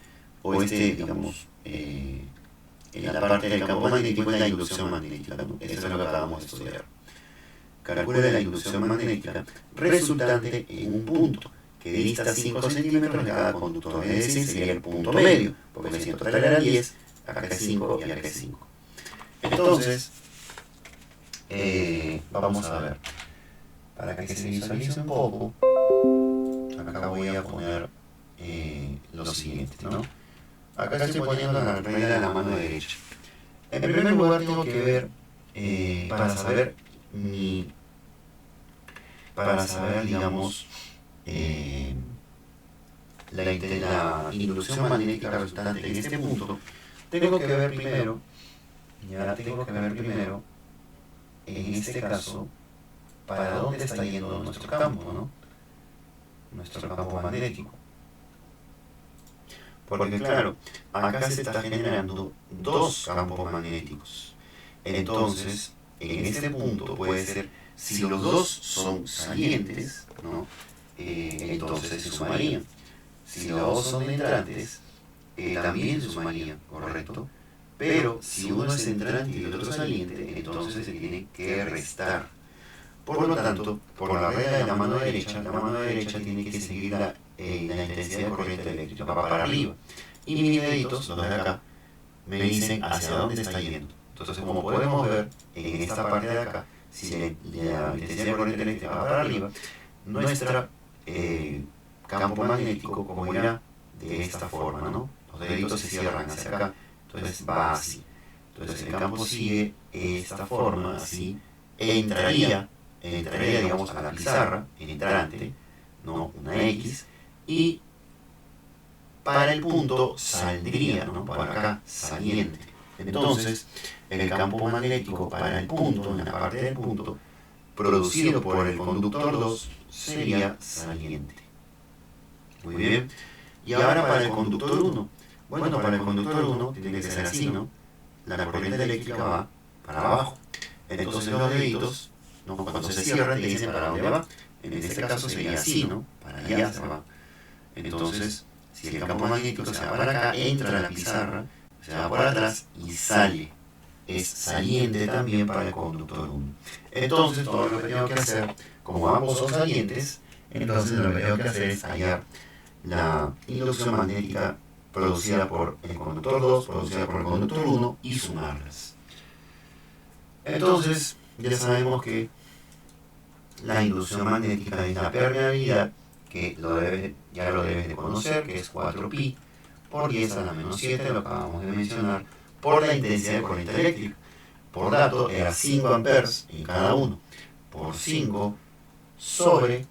o digamos, en la parte del campo magnético es la inducción magnética, ¿no? Eso es lo que acabamos de estudiar. Calcula la inducción magnética resultante en un punto que dista 5 centímetros de cada conductor, es decir, sería el punto medio, porque si en total era 10, acá es 5 y acá es 5. Entonces, vamos a ver, para que se visualice un poco, acá voy a poner lo siguiente, ¿no? Acá estoy poniendo la regla de la mano derecha. En primer lugar tengo que ver, para saber, digamos, la inducción magnética resultante en este punto, tengo que ver primero, en este caso, para dónde está yendo nuestro campo, ¿no? Nuestro campo magnético. Porque claro, acá se está generando dos campos magnéticos. Entonces, en este punto puede ser Si los dos son salientes, ¿no? Entonces se sumarían. Si los dos son entrantes, también se sumarían, ¿correcto? Pero si uno es entrante y el otro saliente, entonces se tiene que restar. Por lo tanto, por la regla de la mano derecha tiene que seguir la intensidad de corriente eléctrica, va para arriba. Y mis deditos, los de acá, me dicen hacia dónde está yendo. Entonces, como podemos ver en esta parte de acá, si la intensidad de corriente eléctrica va para arriba, nuestro campo magnético como irá de esta forma, ¿no? Los deditos se cierran hacia acá, entonces va así. Entonces el campo sigue esta forma, así, entraría digamos a la pizarra, en entrante, ¿no? Una X, y para el punto saldría, ¿no? Por acá, saliente. Entonces, el campo magnético para el punto, en la parte del punto, producido por el conductor 2, sería saliente. Muy bien. Y ahora para el conductor 1. Bueno, para el conductor 1 tiene que ser así, ¿no? La corriente eléctrica va para abajo. Entonces los deditos, ¿no? Cuando se cierran, te dicen para dónde va. En este caso sería así, ¿no? Para allá se va. Entonces, si el campo magnético se va para acá, entra a la pizarra, se va por atrás y sale. Es saliente también para el conductor 1. Entonces, todo lo que tengo que hacer, como ambos son salientes, entonces lo que tengo que hacer es hallar la inducción magnética producida por el conductor 2, producida por el conductor 1 y sumarlas. Entonces, ya sabemos que la inducción magnética es la permeabilidad, que ya lo debes de conocer, que es 4pi por 10 a la menos 7, lo acabamos de mencionar, por la intensidad de corriente eléctrica. Por dato, era 5 amperes en cada uno, por 5 sobre,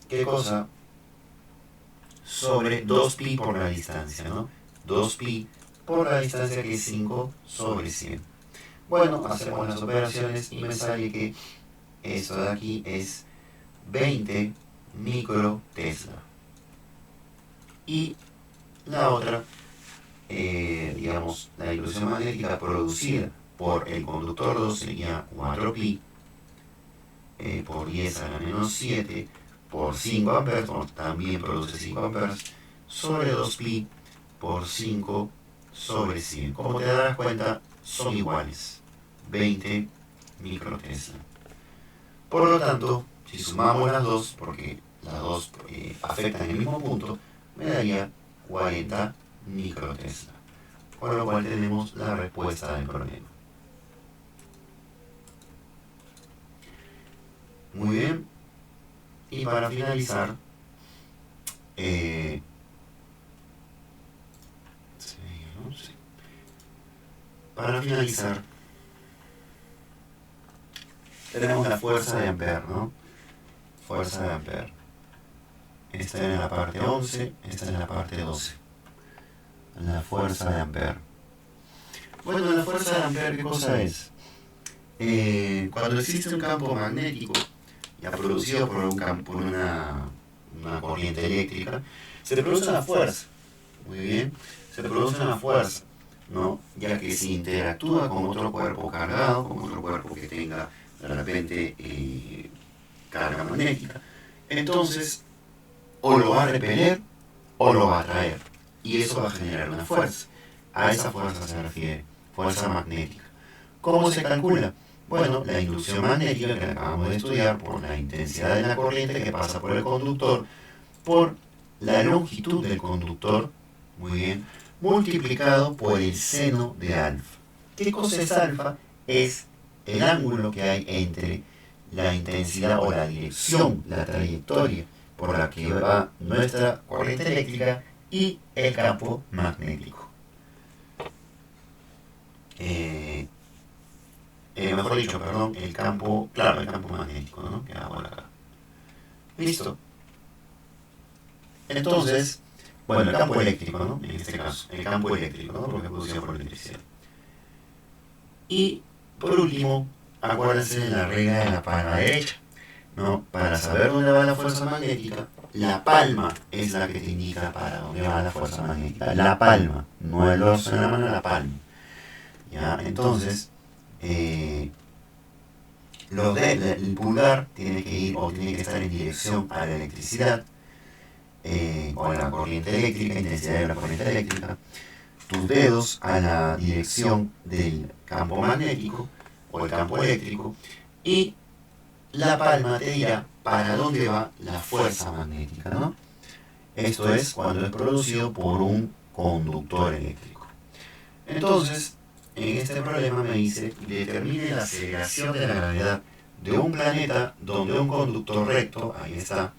¿qué cosa? Sobre 2pi por la distancia, ¿no? 2pi por la distancia, que es 5 sobre 100. Bueno, hacemos las operaciones y me sale que esto de aquí es 20 microtesla. Y la otra, digamos, la inducción magnética producida por el conductor 2 sería 4pi por 10 a la menos 7 por 5 amperes, también produce 5 amperes, sobre 2pi por 5 sobre 100. Como te darás cuenta, son iguales, 20 microtesla. Por lo tanto, si sumamos las dos, porque las dos afectan el mismo punto, me daría 40 microtesla. Con lo cual tenemos la respuesta del problema. Muy bien. Y para finalizar, tenemos la fuerza de Ampere, ¿no? Fuerza de Ampere. Esta es en la parte 11, esta es en la parte 12. La fuerza de Ampere. Bueno, la fuerza de Ampere, ¿qué cosa es? Cuando existe un campo magnético, ya producido por una corriente eléctrica, se produce una fuerza. Muy bien, se produce una fuerza, ¿no? Ya que si interactúa con otro cuerpo cargado, con otro cuerpo que tenga de repente carga magnética, entonces o lo va a repeler o lo va a atraer, y eso va a generar una fuerza. A esa fuerza se refiere fuerza magnética. ¿Cómo se calcula? Bueno, la inducción magnética que acabamos de estudiar por la intensidad de la corriente que pasa por el conductor, por la longitud del conductor, muy bien, multiplicado por el seno de alfa. ¿Qué cosa es alfa? Es el ángulo que hay entre la intensidad o la dirección, la trayectoria por la que va nuestra corriente eléctrica y el campo magnético. Mejor dicho, perdón, el campo magnético, ¿no? Que hago acá. Listo. Entonces, bueno, el campo eléctrico, ¿no? En este caso, el campo eléctrico, ¿no? Porque es producido por electricidad. Y, por último, acuérdense de la regla de la palma derecha, ¿no? Para saber dónde va la fuerza magnética, la palma es la que te indica para dónde va la fuerza magnética. La palma, no el dorso de la mano, la palma. ¿Ya? Entonces, El pulgar tiene que ir o tiene que estar en dirección a la electricidad, o a la corriente eléctrica, intensidad de la corriente eléctrica. Tus dedos a la dirección del campo magnético o el campo eléctrico, y la palma te dirá para dónde va la fuerza magnética, ¿no? Esto es cuando es producido por un conductor eléctrico. Entonces, en este problema me dice, determine la aceleración de la gravedad de un planeta donde un conductor recto, ahí está,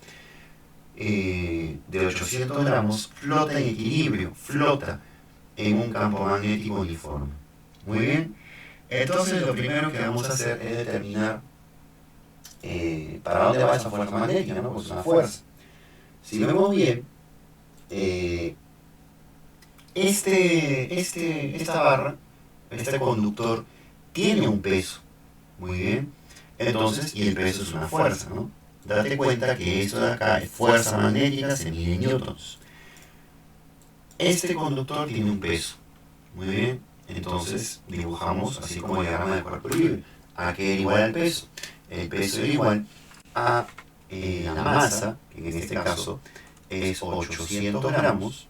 de 800 gramos, flota en equilibrio, flota en un campo magnético uniforme. Muy bien. Entonces lo primero que vamos a hacer es determinar para dónde va esa fuerza magnética, ¿no? Pues una fuerza. Si vemos bien, esta barra, este conductor, tiene un peso. Muy bien. Entonces, y el peso es una fuerza, ¿no? Date cuenta que esto de acá es fuerza magnética, se mide en newtons. Este conductor tiene un peso. Muy bien. Entonces dibujamos así como el diagrama de cuerpo libre. ¿A qué era igual al peso? El peso es igual a la masa, que en este caso es 800 gramos,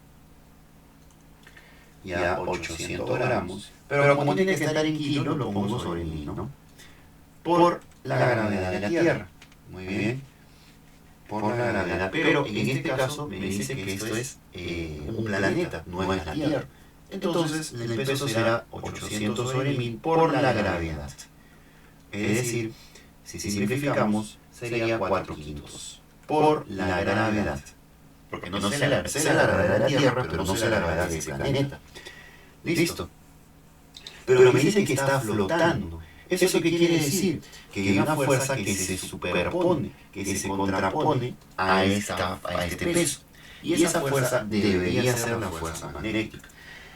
ya 800 gramos, pero como tiene que estar en kilos, lo pongo sobre mil, ¿no? Por la gravedad de la Tierra. Muy bien. Por la gravedad. Pero en este caso me dice que esto es un planeta, no es la Tierra. Entonces el peso será 800 sobre 1000 por la gravedad. Es decir, si simplificamos, sería 4 quintos por la gravedad. Porque no sé la gravedad de la Tierra, pero no sé la gravedad de ese planeta. Listo. Pero me dice que está flotando. ¿Eso qué quiere decir? Que hay una fuerza que se superpone, que se contrapone a este peso. Y esa fuerza debería ser la fuerza magnética.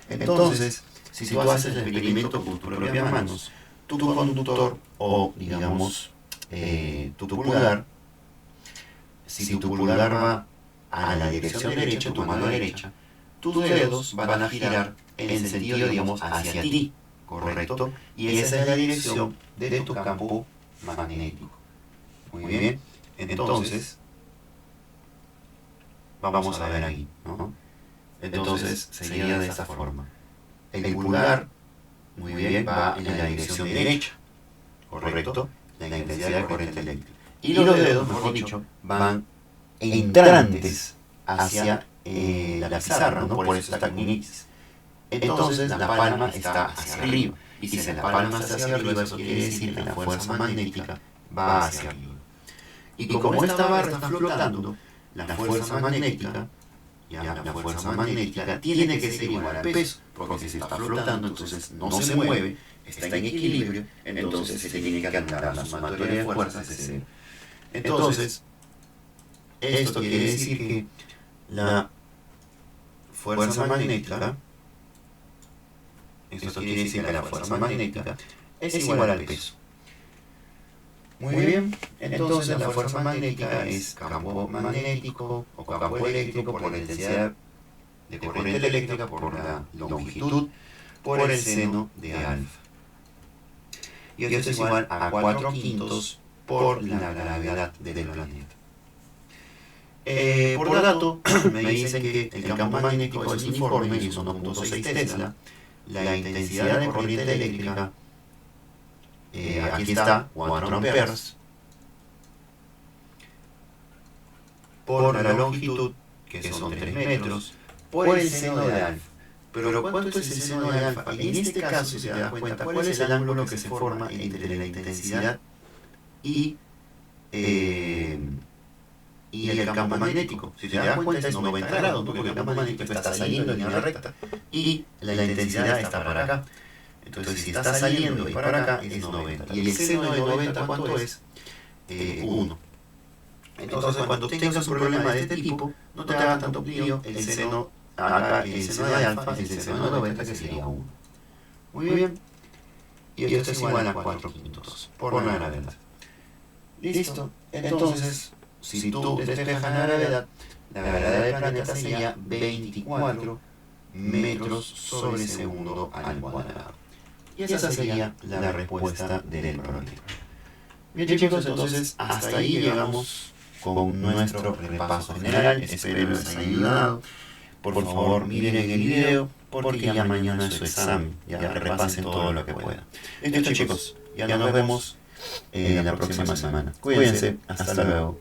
Entonces, si tú haces el experimento con tus propias manos, tu conductor o, digamos, tu pulgar, si tu pulgar va a la dirección derecha, tu mano derecha, tus dedos van a girar en sentido, digamos, hacia ti, ¿correcto? Y esa es la dirección de tu campo magnético. Muy bien. Entonces, vamos a ver ahí, ¿no? Entonces sería de esta forma. El pulgar, muy bien, va en la dirección derecha, ¿correcto? La intensidad de corriente eléctrica. Y los dedos, mejor dicho, van entrantes hacia la pizarra, ¿no? Por eso está con X. Entonces la palma está hacia arriba. Y si la palma está hacia arriba, eso quiere decir que la fuerza magnética va hacia arriba. Y como esta barra está flotando, la fuerza magnética, la fuerza magnética tiene que ser igual al peso, porque si está flotando, entonces no se mueve, está en equilibrio, entonces se tiene que anular la sumatoria de fuerzas de cero. Entonces, esto quiere decir que la fuerza magnética, esto quiere decir que la fuerza magnética es igual al peso. Muy bien, entonces la fuerza magnética es campo magnético o campo eléctrico por la intensidad de corriente eléctrica por la longitud por el seno de alfa. Y esto es igual a 4 quintos por la gravedad del planeta. Por dato, me dicen que el campo magnético es uniforme y es 1.6 Tesla. La intensidad de corriente eléctrica, aquí está, 4 amperes, por la longitud, que son 3 metros, por el seno de alfa. Pero ¿cuánto es el seno de alfa? En este caso, si te das cuenta, ¿cuál es el ángulo que se forma entre la intensidad y el campo magnético? Si te das cuenta, es 90 grados, ¿no? Porque el campo magnético está saliendo en línea recta y la intensidad está para acá. Entonces, si está saliendo y para acá, es 90. ¿Y el seno de 90 cuánto es? 1. Entonces, cuando tengas un problema de este tipo, no te hagas tanto lío, el seno acá, el seno de alfa es el seno de 90, que sería 1. Muy bien. Y esto es igual a 4 quintos por la gravedad. Listo. Entonces, si tú despejas la gravedad del planeta sería 24 metros sobre segundo al cuadrado. Y esa sería la respuesta del problema. Bien chicos, entonces hasta ahí llegamos con nuestro repaso general. Espero les haya ayudado. Por favor, miren el video porque ya mañana es su examen. Ya repasen todo lo que puedan. Listo chicos, ya nos vemos la próxima semana. Cuídense, hasta luego.